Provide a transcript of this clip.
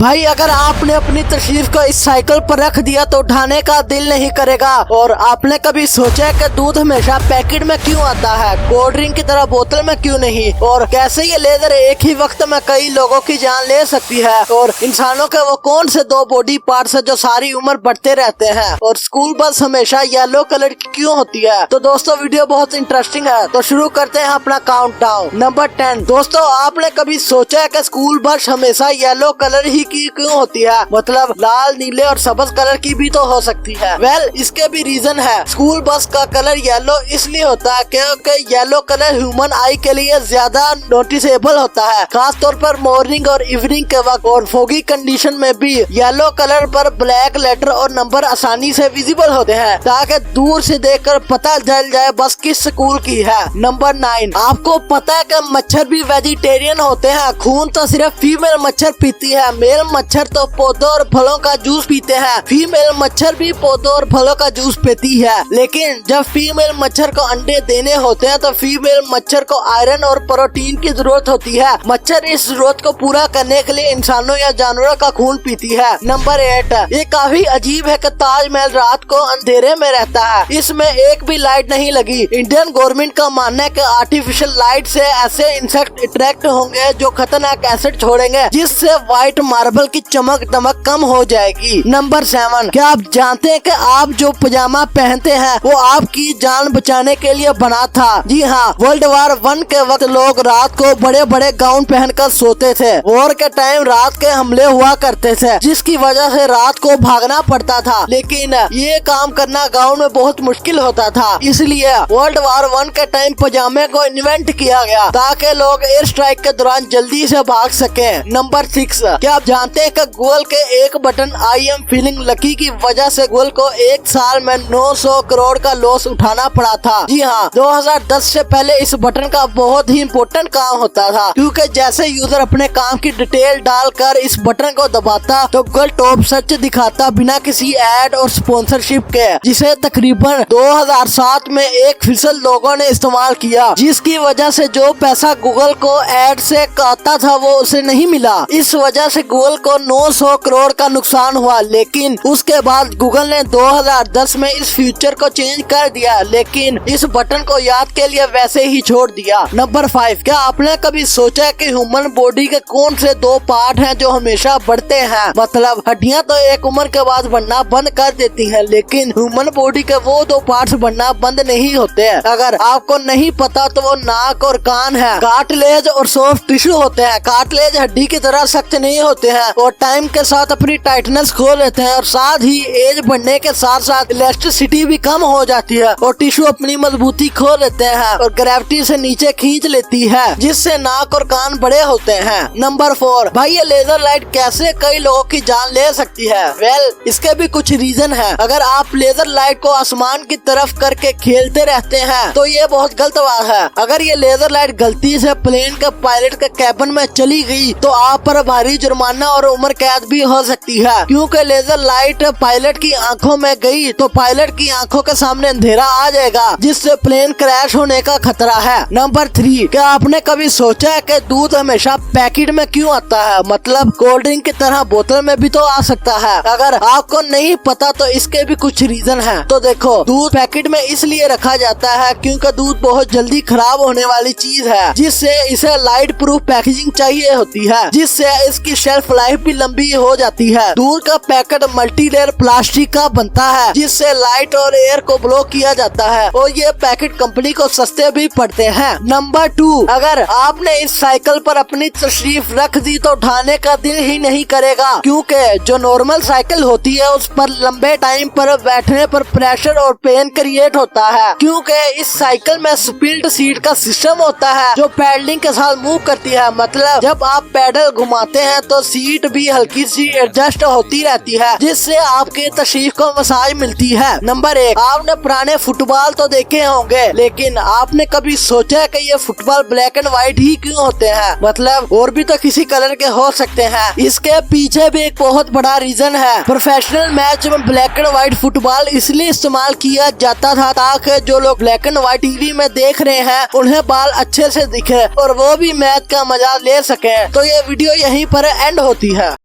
भाई अगर आपने अपनी तशरीफ को इस साइकिल पर रख दिया तो उठाने का दिल नहीं करेगा। और आपने कभी सोचा है कि दूध हमेशा पैकेट में क्यों आता है, कोल्ड ड्रिंक की तरह बोतल में क्यों नहीं, और कैसे ये लेजर एक ही वक्त में कई लोगों की जान ले सकती है, और इंसानों के वो कौन से दो बॉडी पार्ट्स है जो सारी उम्र बढ़ते रहते हैं, और स्कूल बस हमेशा येलो कलर की क्यों होती है। तो दोस्तों वीडियो बहुत इंटरेस्टिंग है, तो शुरू करते हैं अपना काउंटडाउन। नंबर 10। दोस्तों आपने कभी सोचा है कि स्कूल बस हमेशा येलो कलर ही की क्यों होती है, मतलब लाल, नीले और सब्ज कलर की भी तो हो सकती है। इसके भी रीजन है। स्कूल बस का कलर येलो इसलिए होता है क्योंकि येलो कलर ह्यूमन आई के लिए ज्यादा नोटिसेबल होता है, खास तौर पर मॉर्निंग और इवनिंग के वक्त, और फोगी कंडीशन में भी येलो कलर पर ब्लैक लेटर और नंबर आसानी से विजिबल होते हैं, ताकि दूर से देखकर पता चल जाए बस किस स्कूल की है। नंबर 9। आपको पता है कि मच्छर भी वेजिटेरियन होते हैं। खून तो सिर्फ फीमेल मच्छर पीती है, मेल मच्छर तो पौधों और फलों का जूस पीते हैं। फीमेल मच्छर भी पौधों और फलों का जूस पीती है, लेकिन जब फीमेल मच्छर को अंडे देने होते हैं तो फीमेल मच्छर को आयरन और प्रोटीन की जरूरत होती है। मच्छर इस जरूरत को पूरा करने के लिए इंसानों या जानवरों का खून पीती है। नंबर 8। ये काफी अजीब है कि ताजमहल रात को अंधेरे में रहता है, इसमें एक भी लाइट नहीं लगी। इंडियन गवर्नमेंट का मानना है कि आर्टिफिशियल लाइट से ऐसे इंसेक्ट अट्रैक्ट होंगे जो खतरनाक एसिड छोड़ेंगे, जिससे व्हाइट मार्बल की चमक दमक कम हो जाएगी। नंबर 7। क्या आप जानते हैं कि आप जो पजामा पहनते हैं वो आपकी जान बचाने के लिए बना था? जी हाँ, वर्ल्ड वार 1 के वक्त लोग रात को बड़े बड़े गाउन पहनकर सोते थे। वॉर के टाइम रात के हमले हुआ करते थे, जिसकी वजह से रात को भागना पड़ता था, लेकिन ये काम करना गाउन में बहुत मुश्किल होता था। इसलिए वर्ल्ड वार 1 के टाइम पजामे को इन्वेंट किया गया ताकि लोग एयर स्ट्राइक के दौरान जल्दी से भाग सके। नंबर 6। क्या आप जानते हैं कि गूगल के एक button I am feeling lucky की वजह से गूगल को एक साल में 900 करोड़ का लॉस उठाना पड़ा था? जी हाँ, 2010 से पहले इस बटन का बहुत ही इम्पोर्टेंट काम होता था, क्योंकि जैसे यूजर अपने काम की डिटेल डालकर इस बटन को दबाता तो गूगल टॉप सर्च दिखाता बिना किसी एड और स्पॉन्सरशिप के, जिसे तकरीबन 2007 में 1% लोगों ने इस्तेमाल किया, जिसकी वजह से जो पैसा गूगल को एड से आता था वो उसे नहीं मिला। इस वजह से गूगल को 900 करोड़ का नुकसान हुआ, लेकिन उसके बाद गूगल ने 2010 में इस फ्यूचर को चेंज कर दिया, लेकिन इस बटन को याद के लिए वैसे ही छोड़ दिया। नंबर 5। क्या आपने कभी सोचा है कि ह्यूमन बॉडी के कौन से दो पार्ट हैं जो हमेशा बढ़ते हैं? मतलब हड्डियां तो एक उम्र के बाद बढ़ना बंद कर देती हैं, लेकिन ह्यूमन बॉडी के वो दो पार्ट्स बढ़ना बंद नहीं होते हैं। अगर आपको नहीं पता तो वो नाक और कान है। कार्टिलेज और सॉफ्ट टिश्यू होते हैं। कार्टिलेज हड्डी की तरह सख्त नहीं होते हैं और टाइम के साथ अपनी टाइटनेस खो लेते हैं, और साथ ही एज बढ़ने के साथ साथ इलास्टिसिटी भी कम हो जाती है और टिश्यू अपनी मजबूती खो लेते हैं और ग्रेविटी से नीचे खींच लेती है, जिससे नाक और कान बड़े होते हैं। नंबर 4। भाई ये लेजर लाइट कैसे कई लोगों की जान ले सकती है? इसके भी कुछ रीजन है। अगर आप लेजर लाइट को आसमान की तरफ करके खेलते रहते हैं तो ये बहुत गलत बात है। अगर ये लेजर लाइट गलती से प्लेन के पायलट के कैबिन में चली गई तो आप पर भारी जुर्माना और उम्र कैद भी हो सकती है, क्योंकि लेजर लाइट पायलट की आंखों में गई तो पायलट की आंखों के सामने अंधेरा आ जाएगा, जिससे प्लेन क्रैश होने का खतरा है। नंबर 3। क्या आपने कभी सोचा है कि दूध हमेशा पैकेट में क्यों आता है, मतलब कोल्ड ड्रिंक की तरह बोतल में भी तो आ सकता है? अगर आपको नहीं पता तो इसके भी कुछ रीजन है। तो देखो, दूध पैकेट में इसलिए रखा जाता है क्योंकि दूध बहुत जल्दी खराब होने वाली चीज है, जिससे इसे लाइट प्रूफ पैकेजिंग चाहिए होती है, जिससे इसकी शेल्फ लाइफ भी लंबी हो जाती है। दूध का पैकेट मल्टी लेयर प्लास्टिक का बनता है, जिससे लाइट और एयर को ब्लॉक किया जाता है, और ये पैकेट कंपनी को सस्ते भी पड़ते हैं। नंबर 2। अगर आपने इस साइकिल पर अपनी तशरीफ रख दी तो उठाने का दिल ही नहीं करेगा, क्योंकि जो नॉर्मल साइकिल होती है उस पर लंबे टाइम पर बैठने पर प्रेशर और पेन क्रिएट होता है, क्योंकि इस साइकिल में स्पिल्ट सीट का सिस्टम होता है जो पैडलिंग के साथ मूव करती है। मतलब जब आप पैडल घुमाते हैं तो सीट भी हल्की सी एडजस्ट होती रहती है, जिससे आपके तशरीफ को मसाज मिलती है। नंबर 1। आपने पुराने फुटबॉल तो देखे होंगे, लेकिन आपने कभी सोचा है कि ये फुटबॉल ब्लैक एंड व्हाइट ही क्यों होते हैं? मतलब और भी तो किसी कलर के हो सकते हैं। इसके पीछे भी एक बहुत बड़ा रीजन है। प्रोफेशनल मैच में ब्लैक एंड व्हाइट फुटबॉल इसलिए इस्तेमाल किया जाता था ताकि जो लोग ब्लैक एंड व्हाइट टीवी में देख रहे हैं उन्हें बाल अच्छे से दिखे और वो भी मैच का मजा ले सके। तो ये वीडियो यहीं पर एंड होती है।